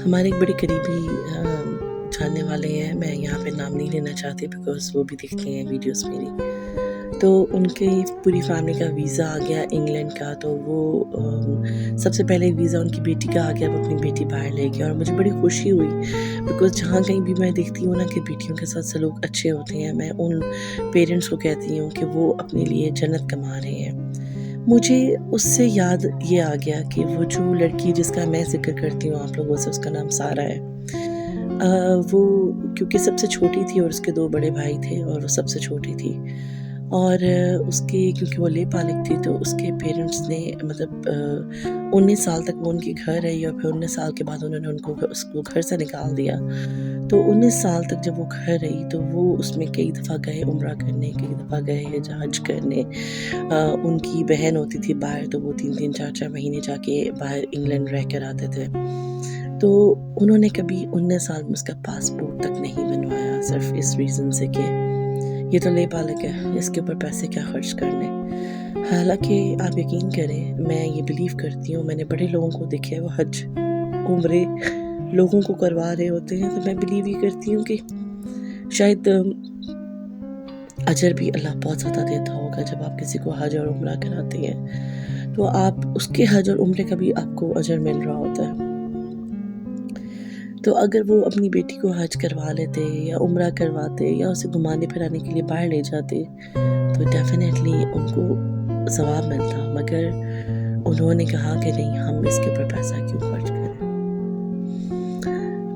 ہمارے ایک بڑے قریبی جاننے والے ہیں، میں یہاں پہ نام نہیں لینا چاہتی بیکاز وہ بھی دیکھتے ہیں ویڈیوز میری. تو ان کی پوری فیملی کا ویزا آ گیا انگلینڈ کا، تو وہ سب سے پہلے ویزا ان کی بیٹی کا آ گیا، وہ اپنی بیٹی باہر لے گیا. اور مجھے بڑی خوشی ہوئی بیکاز جہاں کہیں بھی میں دیکھتی ہوں نا کہ بیٹیوں کے ساتھ سلوک اچھے ہوتے ہیں، میں ان پیرنٹس کو کہتی ہوں کہ وہ اپنے لیے جنت کما رہے ہیں. مجھے اس سے یاد یہ آ گیا کہ وہ جو لڑکی جس کا میں ذکر کرتی ہوں آپ لوگوں سے، اس کا نام سارہ ہے. وہ کیونکہ سب سے چھوٹی تھی اور اس کے 2 بڑے بھائی تھے اور وہ سب سے چھوٹی تھی، اور اس کے کیونکہ وہ لیپ پالک تھی تو اس کے پیرنٹس نے مطلب 19 سال تک وہ ان کے گھر رہی، اور پھر 19 سال کے بعد انہوں نے اس کو گھر سے نکال دیا. تو 19 سال تک جب وہ گھر رہی تو وہ اس میں کئی دفعہ گئے عمرہ کرنے، کئی دفعہ گئے حج کرنے. ان کی بہن ہوتی تھی باہر، تو وہ 3 4 مہینے جا کے باہر انگلینڈ رہ کر آتے تھے. تو انہوں نے کبھی 19 سال میں اس کا پاسپورٹ تک نہیں بنوایا، صرف اس ریزن سے کہ یہ تو لیپ پالک ہے، اس کے اوپر پیسے کیا خرچ کرنے. حالانکہ آپ یقین کریں، میں یہ بلیو کرتی ہوں، میں نے بڑے لوگوں کو دیکھا ہے وہ حج عمرے لوگوں کو کروا رہے ہوتے ہیں، تو میں بلیو یہ کرتی ہوں کہ شاید اجر بھی اللہ بہت زیادہ دیتا ہوگا. جب آپ کسی کو حج اور عمرہ کراتے ہیں تو آپ اس کے حج اور عمرے کا بھی آپ کو اجر مل رہا ہوتا ہے. تو اگر وہ اپنی بیٹی کو حج کروا لیتے یا عمرہ کرواتے یا اسے گھمانے پھرانے کے لیے باہر لے جاتے تو ڈیفینیٹلی ان کو ثواب ملتا، مگر انہوں نے کہا کہ نہیں، ہم اس کے اوپر پیسہ کیوں خرچ کریں.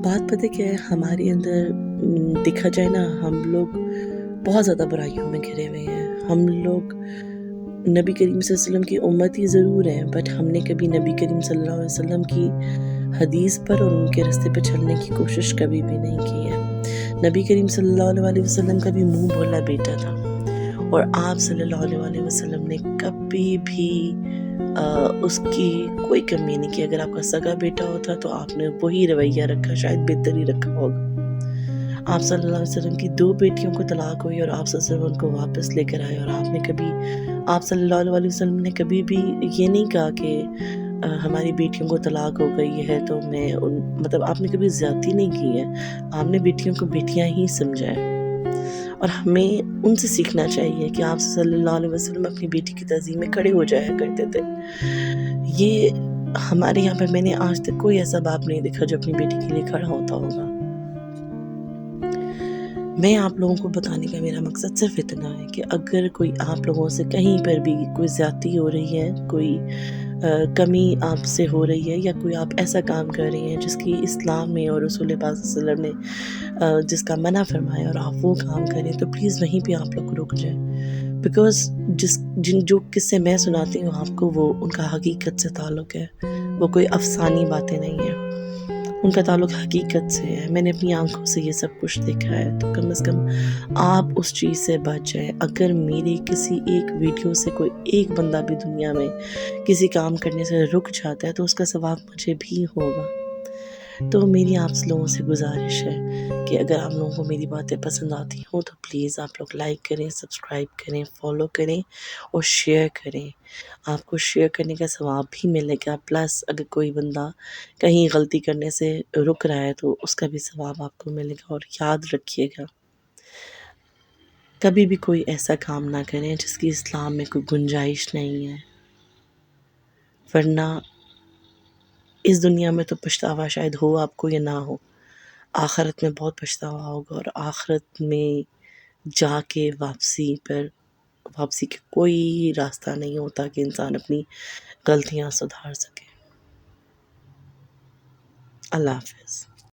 بات پتہ کیا ہے، ہمارے اندر دیکھا جائے نا، ہم لوگ بہت زیادہ برائیوں میں گھرے ہوئے ہیں. ہم لوگ نبی کریم صلی اللہ علیہ وسلم کی امتی ضرور ہیں، بٹ ہم نے کبھی نبی کریم صلی اللہ علیہ وسلم کی حدیث پر اور ان کے راستے پہ چلنے کی کوشش کبھی بھی نہیں کی ہے. نبی کریم صلی اللہ علیہ وسلم کا بھی منہ بولا بیٹا تھا، اور آپ صلی اللہ علیہ وسلم نے کبھی بھی اس کی کوئی کمی نہیں کی. اگر آپ کا سگا بیٹا ہوتا تو آپ نے وہی رویہ رکھا، شاید بہتر ہی رکھا ہوگا. آپ صلی اللہ علیہ وسلم کی 2 بیٹیوں کو طلاق ہوئی اور آپ صلی اللہ علیہ وسلم ان کو واپس لے کر آئے، اور آپ صلی اللہ علیہ وسلم نے کبھی بھی یہ نہیں کہا کہ ہماری بیٹیوں کو طلاق ہو گئی ہے تو مطلب آپ نے کبھی زیادتی نہیں کی ہے. آپ نے بیٹیوں کو بیٹیاں ہی سمجھا ہے، اور ہمیں ان سے سیکھنا چاہیے کہ آپ صلی اللہ علیہ وسلم اپنی بیٹی کی تعظیم میں کھڑے ہو جایا کرتے تھے. یہ ہمارے یہاں پہ میں نے آج تک کوئی ایسا باپ نہیں دیکھا جو اپنی بیٹی کے لیے کھڑا ہوتا ہوگا. میں آپ لوگوں کو بتانے کا میرا مقصد صرف اتنا ہے کہ اگر کوئی آپ لوگوں سے کہیں پر بھی کوئی زیادتی ہو رہی ہے، کوئی کمی آپ سے ہو رہی ہے، یا کوئی آپ ایسا کام کر رہی ہیں جس کی اسلام میں اور رسول پاک صلی اللہ علیہ وسلم نے جس کا منع فرمایا، اور آپ وہ کام کریں تو پلیز وہیں پہ آپ لوگ رک جائیں. بیکاز جو قصے میں سناتی ہوں آپ کو، وہ ان کا حقیقت سے تعلق ہے، وہ کوئی افسانی باتیں نہیں ہیں، ان کا تعلق حقیقت سے ہے. میں نے اپنی آنکھوں سے یہ سب کچھ دیکھا ہے، تو کم از کم آپ اس چیز سے بچ جائیں. اگر میری کسی ایک ویڈیو سے کوئی ایک بندہ بھی دنیا میں کسی کام کرنے سے رک جاتا ہے تو اس کا ثواب مجھے بھی ہوگا. تو میری آپ لوگوں سے گزارش ہے کہ اگر آپ لوگوں کو میری باتیں پسند آتی ہوں تو پلیز آپ لوگ لائک کریں، سبسکرائب کریں، فالو کریں اور شیئر کریں. آپ کو شیئر کرنے کا ثواب بھی ملے گا، پلس اگر کوئی بندہ کہیں غلطی کرنے سے رک رہا ہے تو اس کا بھی ثواب آپ کو ملے گا. اور یاد رکھیے گا، کبھی بھی کوئی ایسا کام نہ کریں جس کی اسلام میں کوئی گنجائش نہیں ہے، ورنہ اس دنیا میں تو پچھتاوا شاید ہو آپ کو یا نہ ہو، آخرت میں بہت پچھتاوا ہوگا. اور آخرت میں جا کے واپسی کا کوئی راستہ نہیں ہوتا کہ انسان اپنی غلطیاں سدھار سکے. اللہ حافظ.